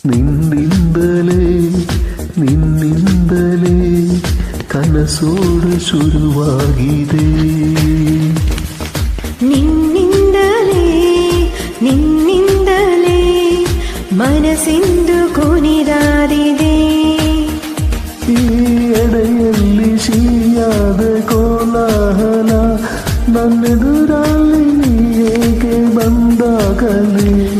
ನಿನ್ನಿಂದಲೇ ನಿನ್ನಿಂದಲೇ ಕನಸೋಡು ಶುರುವಾಗಿದೆ. ನಿನ್ನಿಂದಲೇ ನಿನ್ನಿಂದಲೇ ಮನಸ್ಸಿಂದು ಕುಣಿದಾಡಿದೆ. ಈ ಎಡೆಯಲ್ಲಿ ಸಿಹಿಯಾದ ಕೋಲಾಹಲ, ನನ್ನೆದುರಲ್ಲಿ ನೀ ಏಕೆ ಬಂದಾಗಲೇ